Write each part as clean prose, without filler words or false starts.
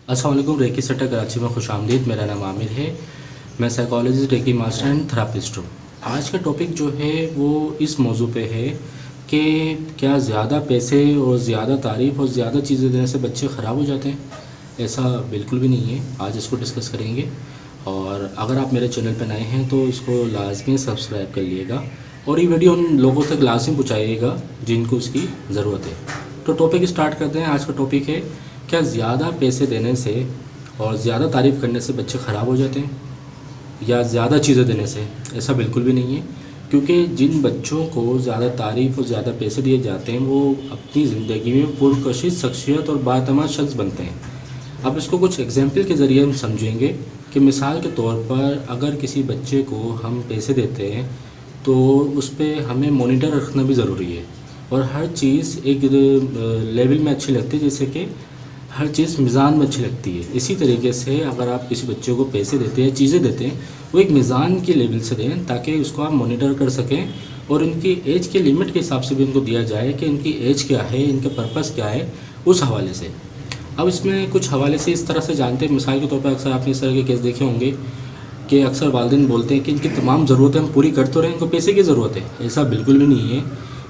अस्सलाम वालेकुम। Recce centre Karachi में खुशामदीद। मेरा नाम आमिर है। मैं psychologist, reiki master and therapist हूँ। आज का टॉपिक जो है वो इस मौजू पे है कि क्या ज़्यादा पैसे और ज़्यादा तारीफ़ और ज़्यादा चीज़ें देने से बच्चे ख़राब हो जाते हैं। ऐसा बिल्कुल भी नहीं है। आज इसको डिस्कस करेंगे और अगर आप मेरे चैनल पर नए हैं तो इसको लाजमी सब्सक्राइब कर लीजिएगा और ये वीडियो उन लोगों तक लाजमी पहुँचाइएगा जिनको उसकी ज़रूरत है। तो टॉपिक स्टार्ट करते हैं। आज का टॉपिक है, क्या ज़्यादा पैसे देने से और ज़्यादा तारीफ़ करने से बच्चे ख़राब हो जाते हैं या ज़्यादा चीज़ें देने से। ऐसा बिल्कुल भी नहीं है, क्योंकि जिन बच्चों को ज़्यादा तारीफ़ और ज़्यादा पैसे दिए जाते हैं वो अपनी ज़िंदगी में पुरकशिश शख्सियत और बातमाद शख्स बनते हैं। अब इसको कुछ एग्जाम्पल के ज़रिए हम समझेंगे कि मिसाल के तौर पर अगर किसी बच्चे को हम पैसे देते हैं तो उस पर हमें मॉनिटर रखना भी ज़रूरी है और हर चीज़ एक लेवल में अच्छी लगती है, जैसे कि हर चीज़ मीज़ान में अच्छी लगती है। इसी तरीके से अगर आप किसी बच्चे को पैसे देते हैं, चीज़ें देते हैं, वो एक मीज़ान के लेवल से दें ताकि उसको आप मॉनिटर कर सकें और इनकी एज के लिमिट के हिसाब से भी इनको दिया जाए कि इनकी एज क्या है, इनका पर्पस क्या है, उस हवाले से। अब इसमें कुछ हवाले से इस तरह से जानते हैं, मिसाल के तौर पर अक्सर आपने इस तरह के केस देखे होंगे कि अक्सर वालिदैन बोलते हैं कि इनकी तमाम ज़रूरतें हम पूरी कर तो रहे हैं, इनको पैसे की ज़रूरत है। ऐसा बिल्कुल भी नहीं है,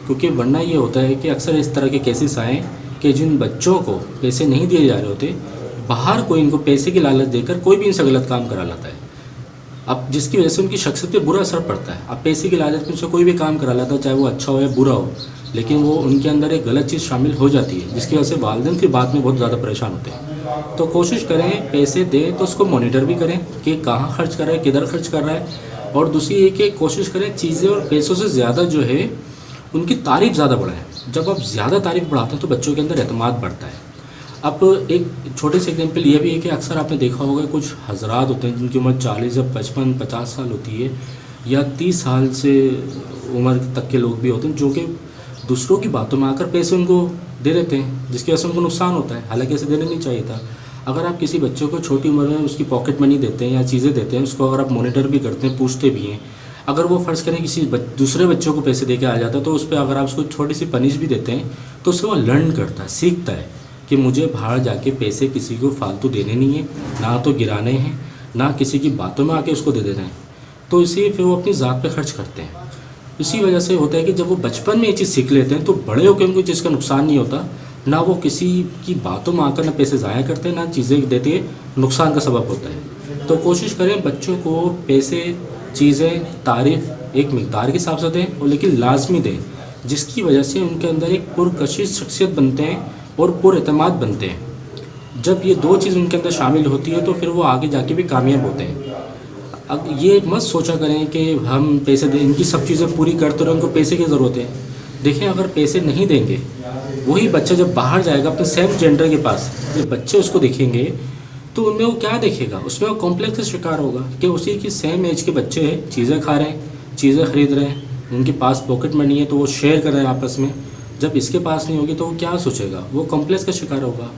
क्योंकि वरना ये होता है कि अक्सर इस तरह के केसेस आएँ कि जिन बच्चों को पैसे नहीं दिए जा रहे होते, बाहर कोई इनको पैसे की लालच देकर कोई भी इनसे गलत काम करा लाता है। अब जिसकी वजह से उनकी शख्सियत पे बुरा असर पड़ता है। अब पैसे की लालच में उनसे कोई भी काम करा लाता है, चाहे वो अच्छा हो या बुरा हो, लेकिन वो उनके अंदर एक गलत चीज़ शामिल हो जाती है, जिसकी वजह से वालिदैन फिर बाद में बहुत ज़्यादा परेशान होते हैं। तो कोशिश करें, पैसे दें तो उसको मॉनिटर भी करें कि कहाँ खर्च कर रहा है, किधर खर्च कर रहा है। और दूसरी ये कि कोशिश करें चीज़ें और पैसों से ज़्यादा जो है उनकी तारीफ़ ज़्यादा बढ़ाएं। जब आप ज़्यादा तारीफ़ बढ़ाते हैं तो बच्चों के अंदर एतमाद बढ़ता है। अब एक छोटे से एग्जांपल ये भी है कि अक्सर आपने देखा होगा कुछ हजरात होते हैं जिनकी उम्र 40 या 55 50 साल होती है, या 30 साल से उम्र तक के लोग भी होते हैं जो कि दूसरों की बातों में आकर पैसे उनको दे देते हैं, जिसकी वजह से उनको नुकसान होता है। हालांकि ऐसे देना नहीं चाहिए था। अगर आप किसी बच्चे को छोटी उम्र में उसकी पॉकेट मनी देते हैं या चीज़ें देते हैं, उसको अगर आप मॉनिटर भी करते हैं, पूछते भी हैं, अगर वो फ़र्ज़ करें किसी दूसरे बच्चों को पैसे दे के आ जाता है तो उस पर अगर आप उसको छोटी सी पनिश भी देते हैं तो उससे वो लर्न करता है, सीखता है कि मुझे बाहर जाके पैसे किसी को फालतू देने नहीं है, ना तो गिराने हैं, ना किसी की बातों में आके उसको दे देना है। तो इसी फिर वो अपनी ज़ात पे खर्च करते हैं। इसी वजह से होता है कि जब वो बचपन में ये चीज़ सीख लेते हैं तो बड़े होकर उनको चीज़ का नुकसान नहीं होता, ना वो किसी की बातों में आकर ना पैसे ज़ाया करते हैं, ना चीज़ें देते नुकसान का सबब होता है। तो कोशिश करें बच्चों को पैसे, चीज़ें, तारीफ़ एक मिकदार के हिसाब से दें और लेकिन लाजमी दें, जिसकी वजह से उनके अंदर एक पुरकशिश शख्सियत बनते हैं और पुरएतमाद बनते हैं। जब ये दो चीज़ उनके अंदर शामिल होती है तो फिर वो आगे जाके भी कामयाब होते हैं। अब ये मत सोचा करें कि हम पैसे दें, इनकी सब चीज़ें पूरी करते रहे, उनको पैसे की ज़रूरत है। देखें, अगर पैसे नहीं देंगे, वही बच्चा जब बाहर जाएगा अपने सेम जेंडर के पास, जब बच्चे उसको देखेंगे तो उनमें वो क्या देखेगा, उसमें वो कॉम्प्लेक्स का शिकार होगा कि उसी की सेम एज के बच्चे हैं, चीज़ें खा रहे हैं, चीज़ें ख़रीद रहे हैं, उनके पास पॉकेट मनी है तो वो शेयर कर रहे हैं आपस में। जब इसके पास नहीं होगी तो वो क्या सोचेगा, वो कॉम्प्लेक्स का शिकार होगा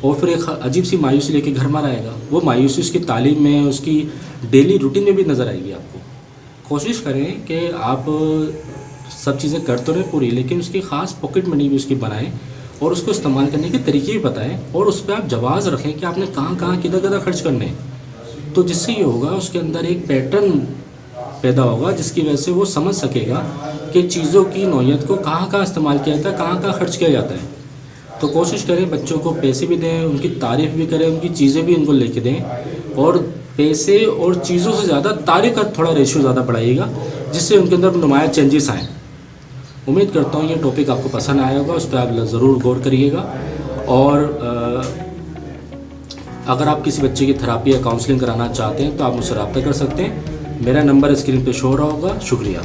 और फिर एक अजीब सी मायूसी लेके घर में आएगा। वो मायूसी उसकी तालीम में, उसकी डेली रूटीन में भी नज़र आएगी आपको। कोशिश करें कि आप सब चीज़ें कर तो रहें पूरी, लेकिन उसकी ख़ास पॉकेट मनी भी उसकी बनाएं और उसको इस्तेमाल करने के तरीके भी बताएं और उस पर आप जवाज़ रखें कि आपने कहाँ कहाँ किधर किधर खर्च करने हैं। तो जिससे ये होगा, उसके अंदर एक पैटर्न पैदा होगा जिसकी वजह से वो समझ सकेगा कि चीज़ों की नौइयत को कहाँ कहाँ इस्तेमाल किया जाता है, कहाँ कहाँ खर्च किया जाता है। तो कोशिश करें बच्चों को पैसे भी दें, उनकी तारीफ़ भी करें, उनकी चीज़ें भी उनको लेके दें और पैसे और चीज़ों से ज़्यादा तारीफ़ का थोड़ा रेशियो ज़्यादा बढ़ाइएगा, जिससे उनके अंदर नुमाया चेंजेस आएँ। उम्मीद करता हूँ ये टॉपिक आपको पसंद आया होगा, उस पर आप ज़रूर गौर करिएगा। और अगर आप किसी बच्चे की थेरापी या काउंसलिंग कराना चाहते हैं तो आप मुझसे रब्ता कर सकते हैं। मेरा नंबर स्क्रीन पे शो हो रहा होगा। शुक्रिया।